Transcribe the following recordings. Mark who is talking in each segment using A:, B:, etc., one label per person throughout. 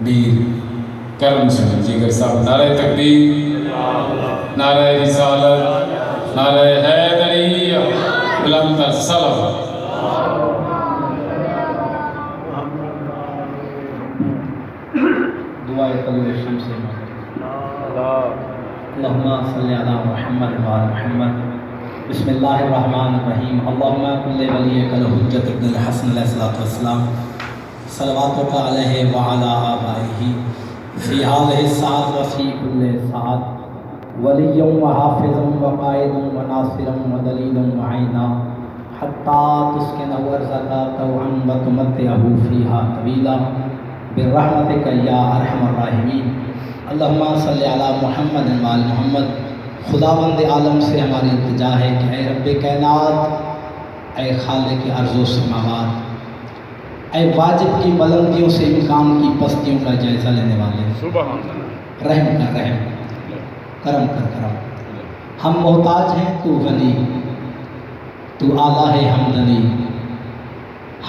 A: میر کرم چند جیگر صاحب نعرہ تکبیر، نعرہ رسالت، نعرہ حیدری، بلند تر صلوات۔
B: دعائے طلوع شمس اللہم صلی علی محمد وعلی محمد۔ بسم اللہ الرحمن الرحیم۔ اللہم کل ولیک الحجۃ ابن الحسن علیہ السلام صلواتک علیہ وعلی آبائہ فی ہذہ الساعۃ وفی کل ساعۃ ولی وحافظ وقائد وناصر ودلیل وعینا حتی تسکنہ ارضک طوعا وتمتعہ فیہا طویلا برحمتک یا ارحم الراحمین۔ اللہم صلی علی محمد وعلی محمد۔ خداوند عالم سے ہماری التجا ہے کہ اے رب کائنات، اے خالق ارض و سماوات، اے واجب کی بلندیوں سے امکان کی پستیوں کا جائزہ لینے والے، رحم کر رحم، کرم کر کرم۔ ہم محتاج ہیں تو غنی، تو اعلیٰ ہے حمدنی۔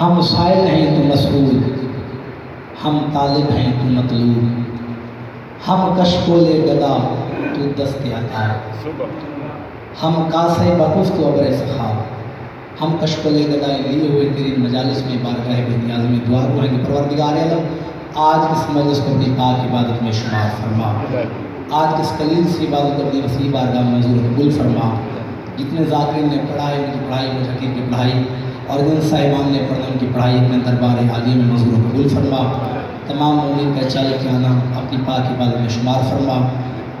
B: ہم سائل ہیں تو مسئول، ہم طالب ہیں تو مطلوب۔ ہم کشکول گدا تو دست عطا، ہم کاسے بکف تو ابر سخا۔ ہم کشکول گدا لیے ہوئے تیری مجالس میں بارگاہ بے نیاز میں دعا گو ہیں کہ پروردگار عالم آج اس مجلس کو اپنی پاک عبادت میں شمار فرما، آج اس قلیل سی عبادت کو اپنی وسیع بارگاہ میں منظور قبول فرما۔ جتنے ذاکرین نے پڑھائی ان کی پڑھائی، مجھ حکیم کی پڑھائی اور جن صاحبان نے پڑھا ان کی پڑھائی اپنے دربار عالیہ میں منظور قبول فرما۔ تمام مومنین کا چاہیے کہ آنا اپنی پاک عبادت میں شمار فرما۔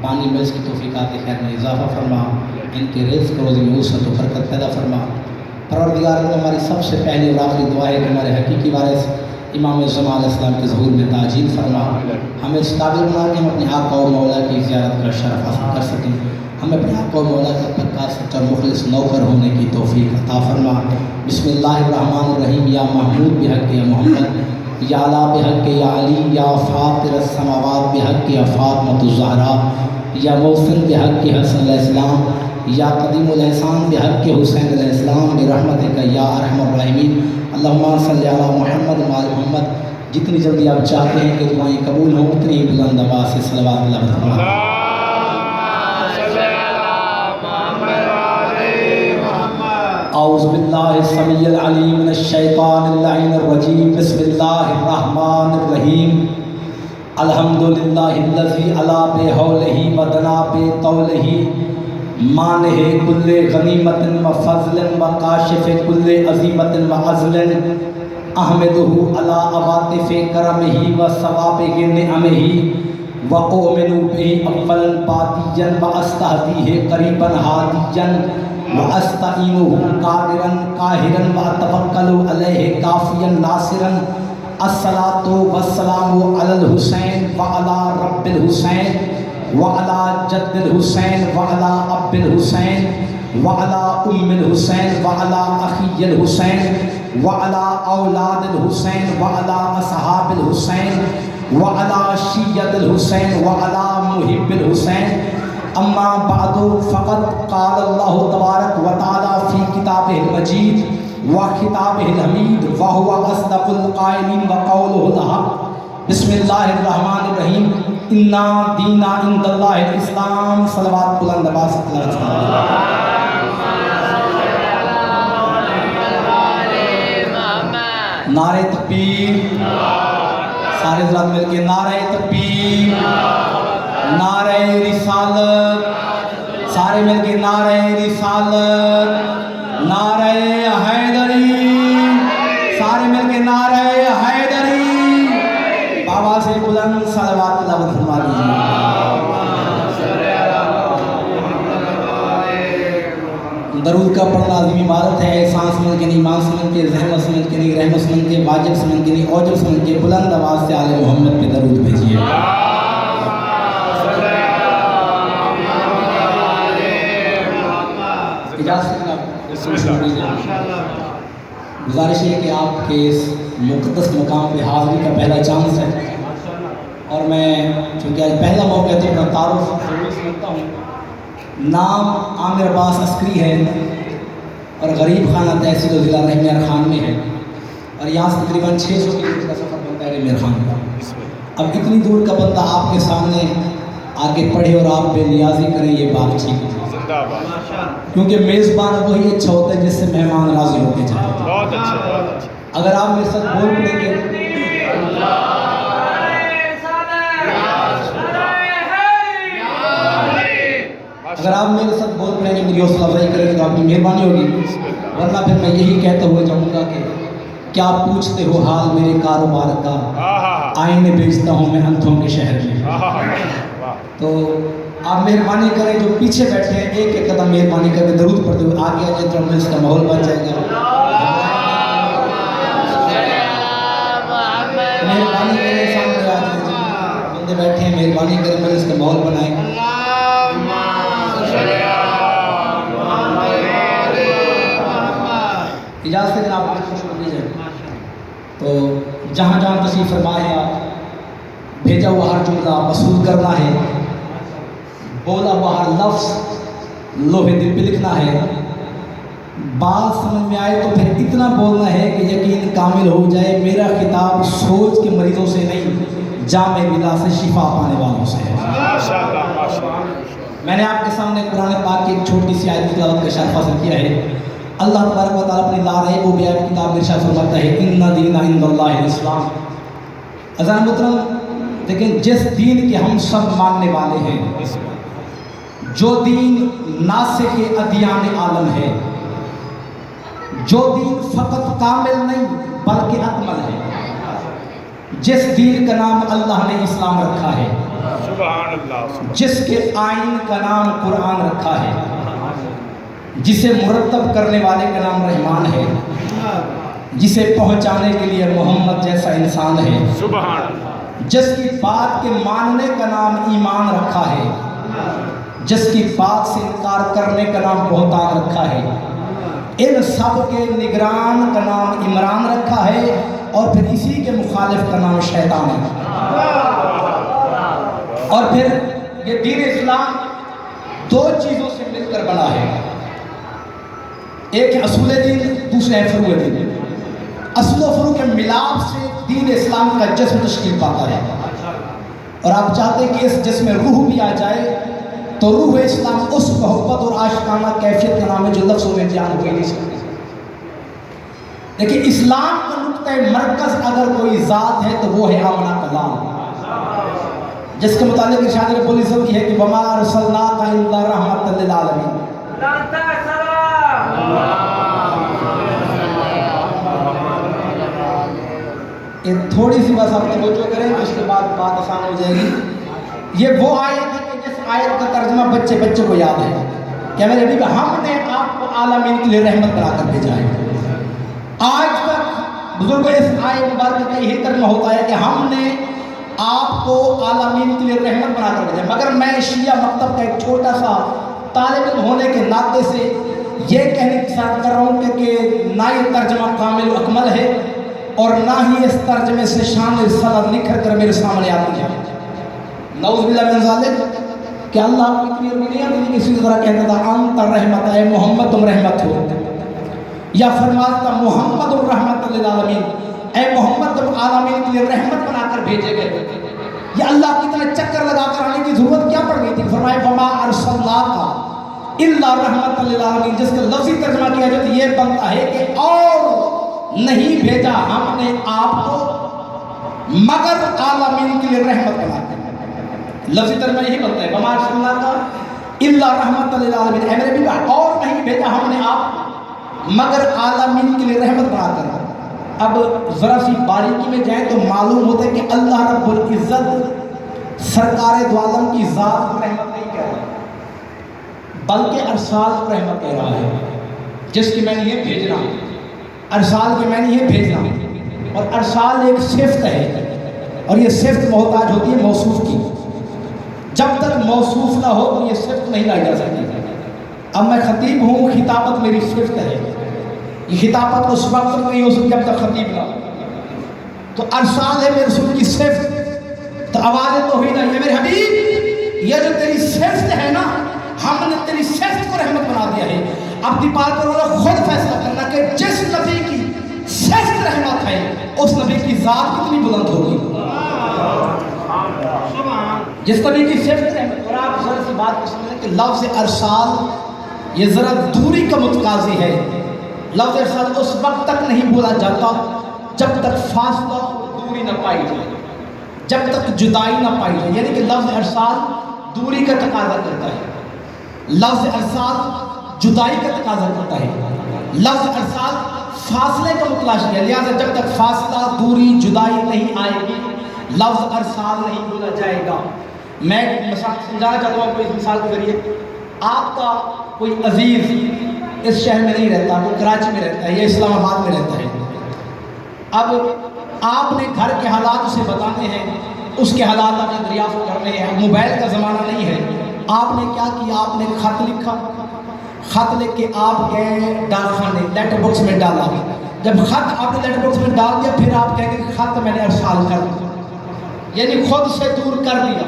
B: پانی ملز کی توفیقات خیر میں اضافہ فرما، ان کے رزق روزی میں وسعت و برکت پیدا فرما۔ پروردگار کو ہماری سب سے پہلی اور آخری دعا ہے کہ ہمارے حقیقی وارث امام زمان علیہ السلام کے ظہور میں تعجیل فرما۔ ہمیں اس قابل بنا کہ ہم اپنے آقا و مولا کی زیارت کا شرف حاصل کر سکیں۔ ہمیں اپنے آقا و مولا کا پکا سچا مخلص نوکر ہونے کی توفیق عطا فرما۔ بسم اللہ الرحمن الرحیم۔ یا محمود بحق یا محمد، یا اعلیٰ بحق یا علی، یا فاطر السماوات بحق یا فاطمۃ الزہرا، یا محسن بحق حسن علیہ السلام، یا قدیم الاحسان بحق حسین علیہ السلام، برحمتک یا ارحم الراحمین۔ اللہم صلی علی محمد وعلی محمد۔ جتنی جلدی آپ چاہتے ہیں کہ دعائیں قبول ہوں اتنی ہی بلند آواز سے صلوات اللہ فرمائیں۔ اعوذ باللہ السمیع العلیم من الشیطان اللعین الرجیم۔ بسم اللہ الرحمن الرحیم۔ الحمدللہ الذی علا بحولہ ودنا بطولہ، مانح کل غنیمت و فضل و کاشف کل عظیمت و عزل، احمدہ علی عواطف کرمہ و ثوابہ نعمہ، و اؤمن بہ اولا بادیا و استہدیہ قریبا ہادیا، وَأَسْتَعِينُهُ قَادِرًا قَاهِرًا وَأَتَوَكَّلُ عَلَيْهِ كَافِيًا نَاصِرًا۔ الصلاة والسلام على الحسین وعلى رب الحسین وعلى جد الحسین وعلى اب الحسین وعلى ام الحسین وعلى اخی الحسین وعلى اولاد الحسین وعلى اصحاب الحسین وعلى شیعة الحسین وعلى محب الحسین۔ اما بعد فقد قال اللہ تبارک و تعالی فی کتابہ المجید و خطابہ الحمید وہو اصدق القائلین وقولہ الحق۔ بسم اللہ الرحمن الرحیم۔ انا دین عند اللہ الاسلام۔ صلوات بلند آواز سے تلاوت کریں۔ نعرہ تکبیر، سارے حضرات مل کے نعرہ تکبیر، نعرہ رسالت، سارے مل کے نعرہ رسالت، نعرہ حیدری، سارے مل کے نعرہ حیدری، بابا سے بلند صلوات اللہ فرما دیجیے۔ درود کا پڑھنا عظیم عبادت ہے، احسان سمجھ کے نہیں، ایمان سمجھ کے، زحمت سمجھ کے نہیں، رحمت سمجھ کے، واجب سمجھ کے نہیں، اوجب سمجھ کے بلند آواز سے آل محمد پہ درود بھیجیے۔ گزارش ہے کہ آپ کے اس مقدس مقام پہ حاضری کا پہلا چانس ہے، اور میں چونکہ آج پہلا موقع ہے تو اپنا تعارف ضرور سمجھتا ہوں۔ نام عامر عباس عسکری ہے اور غریب خانہ تحصیل و ضلع رحمت خان میں ہے، اور یہاں سے تقریباً 600 کلومیٹر کا سفر بنتا ہے رحمت خان کا۔ اب اتنی دور کا بندہ آپ کے سامنے آگے پڑھے اور آپ بے نیازی کریں، یہ بات ٹھیک ہے، کیونکہ میزبان وہی اچھا ہوتا ہے جس سے مہمان راضی ہوتے جائیں۔
C: بہت اچھا، بہت اچھا۔
B: اگر آپ میرے ساتھ بول پڑیں گے، اگر آپ میرے ساتھ بول پڑیں گے، میری حوصلہ افزائی کریں گے تو آپ کی مہربانی ہوگی، ورنہ پھر میں یہی کہتا ہوا جاؤں گا کہ کیا پوچھتے ہو حال میرے کاروبار کا، آئینے بیچتا ہوں میں اندھوں کے شہر میں۔ تو آپ مہربانی کریں، جو پیچھے بیٹھے ہیں ایک ایک قدم مہربانی کر کے درود پڑھتے ہوئے آگے آ جائیں تو ہمیں اس کا ماحول بن جائے گا۔ مہربانی کریں، سامنے آ جائیں، بندے بیٹھے ہیں مہربانی کریں، میں اس کا ماحول بنائیں۔ اجازت ہے جناب، شروع کیجیے۔ تو جہاں جہاں تشریف فرما ہے، آپ بھیجا ہوا ہر جملہ وصول کرنا ہے، بولا ہوا ہر لفظ لوہے دل پہ لکھنا ہے۔ بات سمجھ میں آئے تو پھر اتنا بولنا ہے کہ یقین کامل ہو جائے، میرا خطاب سوچ کے مریضوں سے نہیں، جامع بلا سے شفا پانے والوں سے ہے۔ میں نے آپ کے سامنے قرآن پاک کی ایک چھوٹی سی آیت تلاوت کا شرف حاصل کیا ہے۔ اللہ تبارک و تعالیٰ اپنی لا ریب و بیان کتاب میں ارشاد فرماتا ہے، ان دین عند اللہ الاسلام۔ اذان محترم لیکن جس دین کے ہم سب ماننے والے ہیں، جو دین ناسخ ادیان عالم ہے، جو دین فقط کامل نہیں بلکہ اکمل ہے، جس دین کا نام اللہ نے اسلام رکھا ہے،
C: سبحان اللہ،
B: جس کے آئین کا نام قرآن رکھا ہے، جسے مرتب کرنے والے کا نام رحمان ہے، جسے پہنچانے کے لیے محمد جیسا انسان ہے،
C: سبحان اللہ،
B: جس کی بات کے ماننے کا نام ایمان رکھا ہے، جس کی بات سے انکار کرنے کا نام بہتان رکھا ہے، ان سب کے نگران کا نام عمران رکھا ہے، اور پھر اسی کے مخالف کا نام شیطان ہے۔ اور پھر یہ دین اسلام دو چیزوں سے مل کر بنا ہے، ایک ہے اصول دین، دوسرا ہے فروع دین۔ اصل و فروع کے ملاپ سے دین اسلام کا جسم تشکیل پاتا ہے، اور آپ چاہتے ہیں کہ اس جسم میں روح بھی آ جائے تو روح اسلام اس محبت اور عاشقانہ کیفیت کا نام ہے جو لفظوں میں بیان ہو نہیں سکتی۔ لیکن اسلام کا نقطۂ مرکز اگر کوئی ذات ہے تو وہ ہے آمنہ کا لام، جس کے متعلق ارشاد رب العزت کی ہے کہ وما ارسلناک الا رحمۃ للعالمین۔ ایک تھوڑی سی بس آپ توجہ کریں، اس کے بعد بات آسان ہو جائے گی۔ یہ وہ آیت ہے کہ جس آیت کا ترجمہ بچے بچے کو یاد ہے کہ میرے حبیب ہم نے آپ کو عالمین کے لیے رحمت بنا کر بھیجا ہے۔ آج تک بزرگوں اس آیت مبارکہ کا یہی ترجمہ ہوتا ہے کہ ہم نے آپ کو عالمین کے لیے رحمت بنا کر بھیجا، مگر میں شیعہ مکتب کا ایک چھوٹا سا طالب علم ہونے کے ناطے سے یہ کہنے کی ساتھ کر رہا ہوں کہ نہ یہ ترجمہ کامل و اکمل ہے، اور نہ ہی اس ترجمے سے شان رسالت نکھر کر میرے سامنے آتی ہے۔ نعوذ باللہ من ذالک، کہ اللہ آپ کی نہیں آتی کہ اسی طرح کہتا تھا انت رحمت، اے محمد تم رحمت ہو، یا فرماتا تھا محمد الرحمت للعالمین، اے محمد تم عالمین کے لیے رحمت بنا کر بھیجے گئے۔ یہ اللہ کی طرح چکر لگا کر آنے کی ضرورت کیا پڑ گئی تھی؟ فرمائے وما ارسلناک الا رحمت للعالمین، جس کا لفظی ترجمہ کیا جائے تو یہ بنتا ہے کہ اور نہیں بھیجا ہم نے آپ کو مگر عالمین کے لیے رحمت بنا کر۔ لفظی ترجمہ یہی بنتا ہے وما ارسلناک الا رحمت للعالمین، اے میرے بیٹا اور نہیں بھیجا ہم نے آپ مگر عالمین کے لیے رحمت بنا کر۔ اب ذرا سی باریکی میں جائیں تو معلوم ہوتا ہے کہ اللہ رب العزت سرکار دو عالم کی ذات کو رحمت نہیں کہہ رہا بلکہ ارسال کو رحمت کہہ رہا ہے، جس کی میں نے یہ بھیجنا، ارسال کی میں نے یہ بھیجنا، اور ارسال ایک صفت ہے، اور یہ صفت محتاج ہوتی ہے موصوف کی۔ جب تک موصوف نہ ہو تو یہ صفت نہیں لائی جا سکتی۔ اب میں خطیب ہوں، خطابت میری صفت ہے، یہ خطابت اس وقت نہیں ہو سکتی جب تک خطیب نہ ہو، تو ارسال ہے میرے رسول کی صفت، تو آواز توحید ہے میرے حبیب، یہ جو تیری صفت ہے نا، ہم نے تیری صفت کو رحمت بنا دیا ہے۔ اب دی بات پر انہوں نے خود فیصلہ کرنا کہ جس نبی کی صفت رحمت ہے اس نبی کی ذات کتنی بلند ہوگی۔ جس طرح کی صفت رحمت. اور آپ ذرا سی بات کو سمجھیں کہ لفظ ارسال یہ ذرا دوری کا متقاضی ہے. لفظ ارسال اس وقت تک نہیں بولا جاتا جب تک فاصلہ دوری نہ پائی جائے، جب تک جدائی نہ پائی جائے. یعنی کہ لفظ ارسال دوری کا تقاضا کرتا ہے، لفظ ارسال جدائی کا تقاضا کرتا ہے، لفظ ارسال فاصلے کا متلاشی ہے. لہٰذا جب تک فاصلہ دوری جدائی نہیں آئے گی لفظ ارسال نہیں بولا جائے گا. میں مثال سمجھانا چاہتا ہوں کوئی مثال کے ذریعے. آپ کا کوئی عزیز اس شہر میں نہیں رہتا، وہ کراچی میں رہتا ہے یا اسلام آباد میں رہتا ہے. اب آپ نے گھر کے حالات اسے بتانے ہیں، اس کے حالات آپ نے دریافت کرنے ہیں. موبائل کا زمانہ نہیں ہے. آپ نے کیا کیا؟ آپ نے خط لکھا، خط لکھ کے آپ گئے ڈاک خانے، لیٹر باکس میں ڈالا. جب خط آپ نے لیٹر باکس میں ڈال دیا پھر آپ کہیں گے کہ خط میں نے ارسال کر دیا، یعنی خود سے دور کر دیا،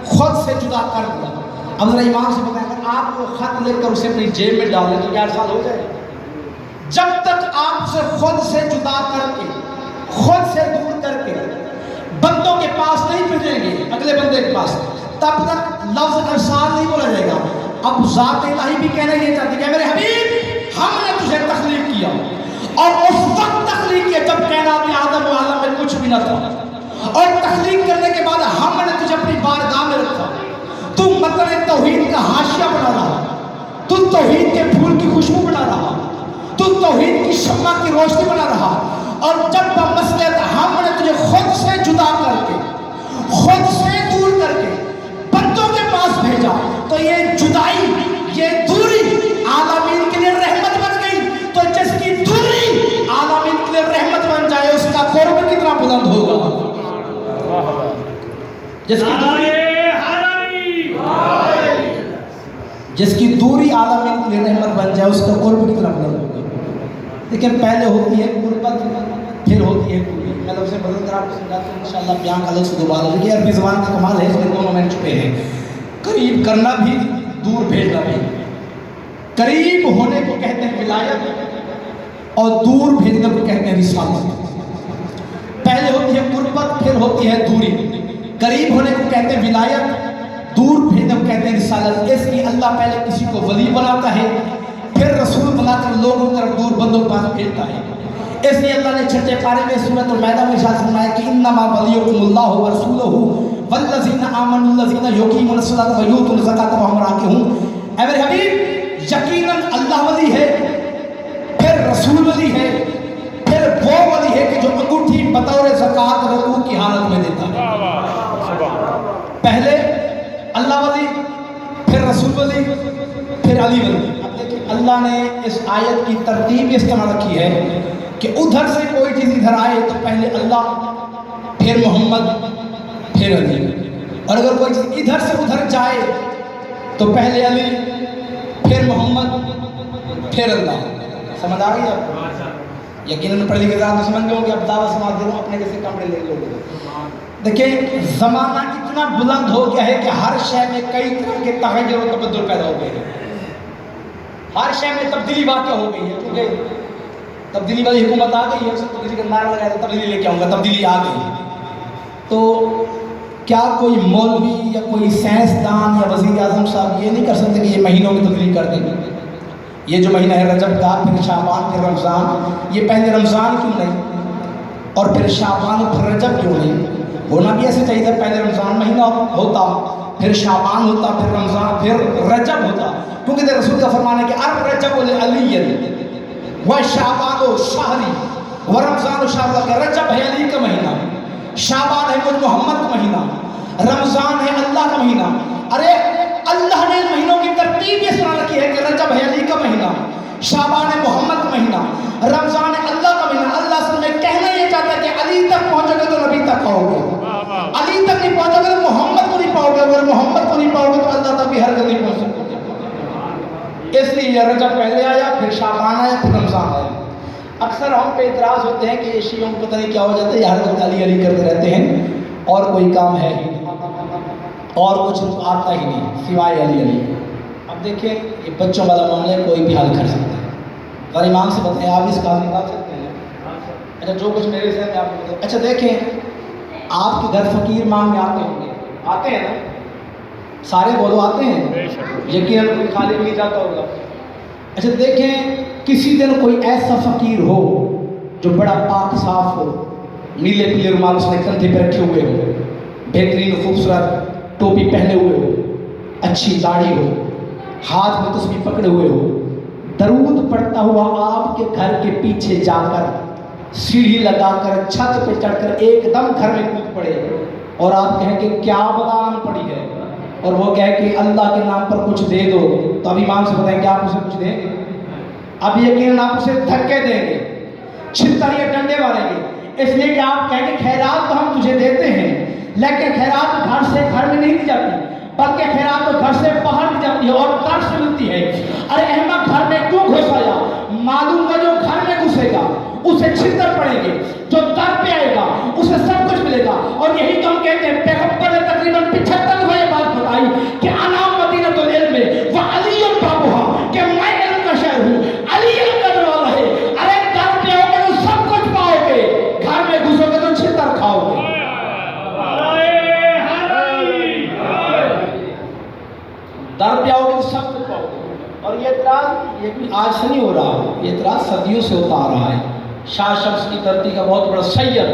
B: خود سے جدا کر دیا. اب ذرا ایمان سے بتائیں اگر آپ وہ خط لکھ کر اسے اپنی جیب میں ڈال دیں تو کیا ارسال ہو جائے؟ جب تک آپ اسے خود سے جدا کر کے، خود سے دور کر کے بندوں کے پاس نہیں بھیجیں گے، اگلے بندے کے پاس، تب تک لفظ ارسال نہیں بولا جائے گا. اب ذات الہی بھی کہنا یہ چاہتی ہے کہ میرے حبیب ہم نے تجھے تخلیق کیا، اور اس وقت تخلیق کیا جب کائنات میں آدم و عالم میں کچھ بھی نہ تھا، اور تخلیق کرنے کے بعد ہم نے تجھے اپنی بارگاہ میں رکھا. تو مطلب توحید کا حاشیہ بنا رہا، تو توحید کے پھول کی خوشبو بنا رہا، تو توحید کی شمع کی روشنی بنا رہا. اور جب بمسلط ہم نے تجھے خود سے جدا کر کے، خود سے دور کر کے بندوں کے پاس بھیجا تو یہ جدائی، یہ دوری عالمین کے لیے رحمت بن گئی. تو جس کی دوری عالمین کے لیے رحمت بن جائے اس کا قرب کتنا بلند ہوگا. جس کی دوری عالمین کے لیے رحمت بن جائے اس کا قرب کتنا بلند ہوگا. لیکن پہلے ہوتی ہے قربت، پھر ہوتی ہے دوری. میں لفظ بدل کر آپ کو سمجھاتا ہوں انشاءاللہ بیان کا لفظ دوبارہ. لیکن عربی زبان کا کمال ہے، اس میں دونوں میں چھپے ہیں. قریب کرنا بھی، دور بھیجنا بھی. قریب ہونے کو کہتے ہیں ولایت اور دور بھیجنے کو کہتے ہیں رسالت. پہلے ہوتی ہے قربت، پھر ہوتی ہے دوری. قریب ہونے کو کہتے ہیں ولایت، دور بھیجنے کو کہتے ہیں رسالت. اس لیے اللہ پہلے کسی کو ولی بناتا ہے، پھر رسول بنا کر لوگوں کی طرف دور بندوں کے پاس بھیجتا ہے. اس لیے اللہ نے چھٹے پارے میں سورۃ المائدہ میں ارشاد فرمایا کہ انما ولیکم اللہ ورسولہ والذین آمنوا الذین یقیمون الصلاۃ ویؤتون الزکاۃ وهم راکعون. اے میرے حبیب یقیناً اللہ ولی ہے، پھر رسول ولی ہے، پھر وہ ولی ہے کہ جو انگوٹھی بطور زکوٰۃ رکوع کی حالت میں دیتا ہے. پہلے اللہ ولی، پھر رسول ولی، پھر علی ولی. اب دیکھیں اللہ نے اس آیت کی ترتیب اس طرح رکھی ہے کہ ادھر سے کوئی چیز ادھر آئے تو پہلے اللہ، پھر محمد، پھر علی. اور اگر کوئی چیز ادھر سے ادھر جائے تو پہلے علی، پھر محمد، پھر اللہ. سمجھ آ گئی آپ؟ یقیناً پڑھ لکھے تو سمجھ گئے ہوں گے. اب دعوت سماعت دے رہا ہوں، اپنے کیسے کمرے لے لوگ. دیکھیں زمانہ اتنا بلند ہو گیا ہے کہ ہر شے میں کئی طرح کے تغیر و تبدل پیدا ہو گئے ہیں. ہر شے میں تبدیلی واقع ہو گئی ہے، کیونکہ تبدیلی والی حکومت آ گئی ہے. اس کو کسی کا نعرہ لگایا تو تبدیلی لے کے آؤں گا، تبدیلی آ گئی. تو کیا کوئی مولوی یا کوئی سائنسدان یا وزیر اعظم صاحب یہ نہیں کر سکتے کہ یہ مہینوں میں تبدیلی کر دیں گے؟ یہ جو مہینہ ہے رجب کا، پھر شعبان، پھر رمضان، یہ پہلے رمضان کیوں نہیں اور پھر شعبان اور پھر رجب کیوں نہیں؟ ہونا بھی ایسے چاہیے تھا، پہلے رمضان مہینہ ہوتا، پھر شعبان ہوتا، پھر رمضان، پھر رجب ہوتا. کیونکہ رسول کا فرمان ہے کہ الرجب لعلی وشعبان شہری ورمضان شہر. کا رجب ہے علی کا مہینہ، شعبان ہے مجھ محمد کا مہینہ، رمضان ہے اللہ کا مہینہ. ارے اللہ نے مہینوں کی ترتیب اس طرح رکھی ہے کہ رجب ہے علی کا مہینہ، شعبان ہے محمد کا مہینہ، رمضان ہے اللہ کا مہینہ. اللہ اصل میں کہنا یہ چاہتا ہے کہ علی تک پہنچو گے تو نبی تک پاؤ گے، علی تک نہیں پہنچو گے تو محمد کو نہیں پاؤ گے، اگر محمد کو نہیں پاؤ گے تو اللہ تک بھی ہر جگہ نہیں پہنچ سکتے. اس لیے رجب پہلے آیا، پھر شعبان آیا، پھر رمضان آیا. اکثر ہم پہ اعتراض ہوتے ہیں کہ یہ شیعوں کو پتہ نہیں کیا ہو جاتا ہے، یہ ہر وقت علی علی کرتے رہتے ہیں اور کوئی کام ہے ہی اور کچھ آتا ہی نہیں سوائے علی علی. اب دیکھیں یہ بچوں والا معاملہ کوئی بھی حل کر سکتا ہے. اور امام سے بتائیں آپ اس کا نکال سکتے ہیں؟ اچھا جو کچھ میرے ذہن میں آپ کو بتائیں. اچھا دیکھیں آپ کے گھر فقیر مانگنے آتے ہوں گے، آتے ہیں نا سارے بولو آتے ہیں
C: بے شک
B: یقیناً کوئی خالی نہیں جاتا ہوگا. اچھا دیکھیں کسی دن کوئی ایسا فقیر ہو جو بڑا پاک صاف ہو, نیلے پیلے رومال اس نے کندھے پہ رکھے ہوئے ہو, بہترین خوبصورت ٹوپی پہنے ہوئے ہو, اچھی داڑھی ہو, ہاتھ میں تسبیح پکڑے ہوئے ہو, درود پڑھتا ہوا آپ کے گھر کے پیچھے جا کر سیڑھی لگا کر چھت پہ چڑھ کر ایک دم گھر میں کود پڑے اور آپ کہیں کہ کیا بلا آن پڑی ہے, اور وہ کہے کہ اللہ کے نام پر کچھ دے دو, تو اب ایمان سے بتائیں کہ آپ اسے کچھ دیں گے؟ اب یقیناً آپ اسے دھکے دیں گے, چھتر یا ڈنڈے ماریں گے, اس لیے کہ آپ کہیں گے خیرات تو ہم تجھے دیتے ہیں لیکن خیرات گھر سے گھر میں نہیں دی جاتی بلکہ خیرات تو گھر سے باہر دی جاتی ہے اور در سے ملتی ہے. ارے احمد گھر میں کیوں گھس آیا؟ معلوم ہے جو گھر میں گھسے گا اسے چھتر پڑیں گے, جو در پہ آئے گا اسے سب کچھ ملے گا. اور یہی تو ہم کہتے ہیں پیغمبر نے تقریباً 75 دفعہ یہ بات بتائی کہ انا مدینۃ العلم و علی بابها, کہ میں علم کا شہر ہوں, علی علم کا دروازہ ہے. ارے در پہ آؤ گے تو سب کچھ پاؤ گے, گھر میں گھسو گے تو چھتر کھاؤ گے. در پہ آؤ گے تو سب کچھ پاؤ گے. اور یہ اعتراض یہ بھی آج سے نہیں ہو رہا, یہ اعتراض صدیوں سے ہوتا آ رہا ہے. شاہ شمس کی دھرتی کا بہت بڑا سید,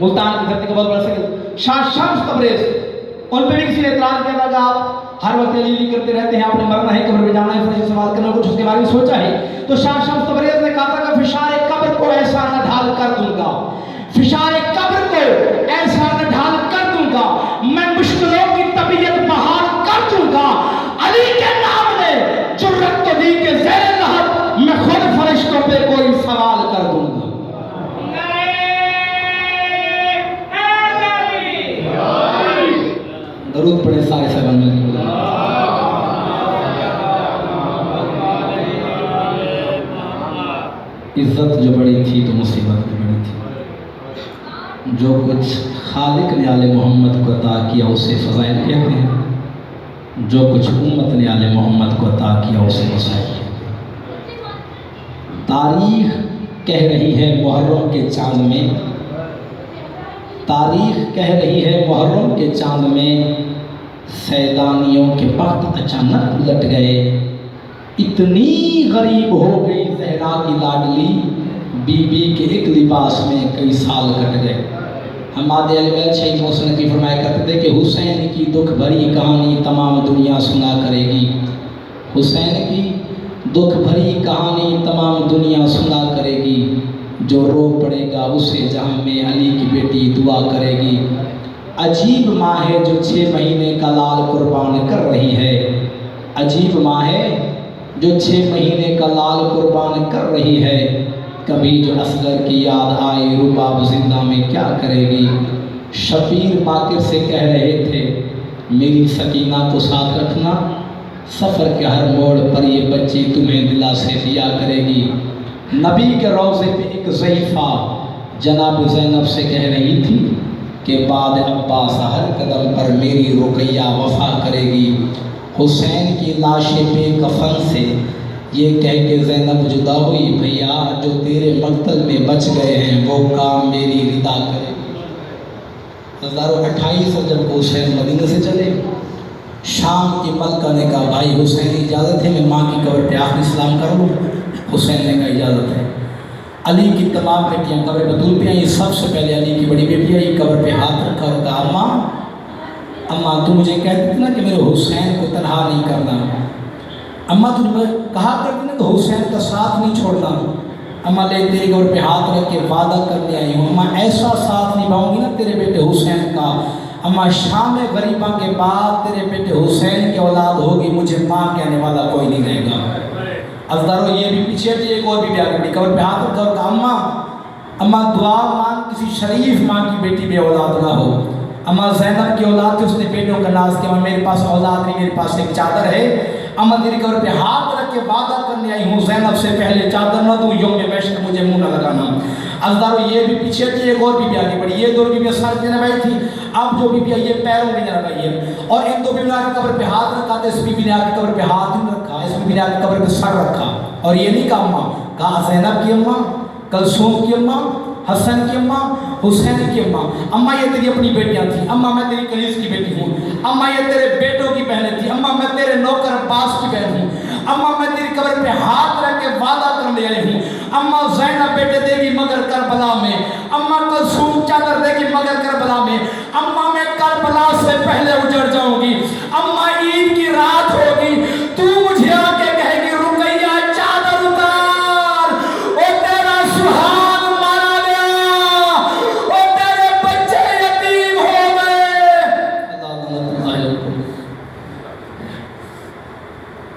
B: ملتان کی دھرتی کا بہت بڑا سید شاہ شمس تبریز, ان پہ بھی کسی نے اعتراض کیا تھا کہ آپ ہر وقت علی کرتے رہتے ہیں, آپ نے مرنا ہے, قبر میں جانا ہے, فرشتے سوال کرنا, کچھ اس کے بارے میں سوچا ہے؟ تو شاہ شمس تبریز نے کہا تھا کہ فشار قبر کو ایسا نہ ڈھال کر دوں گا, فشار قبر کو ایسا نہ ڈھال کر دوں گا, میں مشکلوں کی طبیعت بحال کر دوں گا. علی کے نام نے جرت تو دی کہ زیر لحد میں خود فرشتوں پہ کوئی سوال کر دوں گا. درود پڑھے سارے صاحبان مل کے. عزت جو بڑی تھی تو مصیبت بھی بڑی تھی. جو کچھ خالق نے آل محمد کو عطا کیا اسے فضائل کہتے ہیں, جو کچھ امت نے آل محمد کو عطا کیا اسے مسائل کہتے ہیں. تاریخ کہہ رہی ہے محرم کے چاند میں, تاریخ کہہ رہی ہے محرم کے چاند میں سیدانیوں کے بخت اچانک الٹ گئے. اتنی غریب ہو گئی زہرا کی لاڈلی, بی بی کے ایک لباس میں کئی سال کٹ گئے. ہمارے اہل بیت شہید محسن کی فرمایا کرتے تھے کہ حسین کی دکھ بھری کہانی تمام دنیا سنا کرے گی, حسین کی دکھ بھری کہانی تمام دنیا سنا کرے گی, جو رو پڑے گا اسے جہاں میں علی کی بیٹی دعا کرے گی. عجیب ماں ہے جو 6 مہینے کا لال قربان کر رہی ہے, عجیب ماں ہے جو 6 مہینے کا لال قربان کر رہی ہے. کبھی جو اصغر کی یاد آئی رباب زندہ میں کیا کرے گی. شبیر باقر سے کہہ رہے تھے میری سکینہ کو ساتھ رکھنا, سفر کے ہر موڑ پر یہ بچی تمہیں دلا سے دیا کرے گی. نبی کے روضے پہ ایک ضعیفہ جناب زینب سے کہہ رہی تھی کہ بعد عباس ہر قدم پر میری رقیہ وفا کرے گی. حسین کی لاش پہ کفن سے یہ کہہ کے زینب جدا ہوئی, بھیا جو تیرے مقتل میں بچ گئے ہیں وہ کام میری ردا کرے گی. 28 جب حسین مدینہ سے چلے, شام کی ملکہ نے کہا بھائی حسین اجازت ہے میں ماں کی قبر پہ آخری سلام کر لوں؟ حسین نے کہا اجازت ہے. علی کی تمام بیٹیاں قبر پہ طول پہ آئیں, سب سے پہلے علی کی بڑی بیٹی آئی, قبر پہ ہاتھ رکھا اور کہا اماں تو مجھے کہتی تھی نا کہ میرے حسین کو تنہا نہیں کرنا, اماں تجھے کہا کرتی نا کہ حسین کا ساتھ نہیں چھوڑنا. اماں لے تیری قبر پہ ہاتھ رکھ کے وعدہ کرنے آئی ہوں, اماں ایسا ساتھ نبھاؤں گی نا تیرے بیٹے حسین کا, اماں شام غریباں کے بعد تیرے بیٹے حسین کی اولاد ہوگی, مجھے ماں کہنے والا کوئی نہیں رہے گا. ازدارو یہ بھی پیچھے تھی, ایک اور بھی بیان کرتی, قبر پہ ہاتھ رکھا اور کہا اماں دعا مانگ کسی شریف ماں کی بیٹی بے اولاد نہ ہو. اماں زینب کی اولاد تھی, اس نے بیٹوں کا ناز کیا, میرے پاس اولاد نہیں, میرے پاس ایک چادر ہے, اماں تیری قبر پہ ہاتھ رکھ کے وعدہ کرنے آئی ہوں زینب سے پہلے چادر نہ دوں, یوم محشر مجھے منہ نہ لگانا. ازدارو یہ بھی پیچھے تھی, ایک اور بھی بیانی پڑی, یہ دو بیویاں سر پہ نبائی تھی, اب جو بیوی یہ پیروں میں نبائی ہے, اور ان دو بیویوں نے قبر پہ ہاتھ رکھا تھا, اس بیوی نے آ کے قبر پہ ہاتھ نہیں رکھا, اس بیوی نے آ کے قبر پہ سر رکھا, اور یہ نہیں کہا اماں, کہا زینب کی اماں, کلثوم کی اماں, حسن کی اماں, حسین کی اماں، اماں یہ تیری اپنی بیٹیاں تھیں، اماں میں تیری کنیز کی بیٹی ہوں، اماں یہ تیرے بیٹوں کی بہنیں تھیں، اماں میں تیرے نوکر عباس کی بہن ہوں، اماں میں تیری قبر پہ ہاتھ رکھ کے وعدہ کرنے آئی ہوں، اماں زینب بیٹے دے گی مگر کربلا میں، اماں کلثوم چادر دے گی مگر کربلا میں، اماں میں کربلا سے پہلے اجڑ جاؤں گی،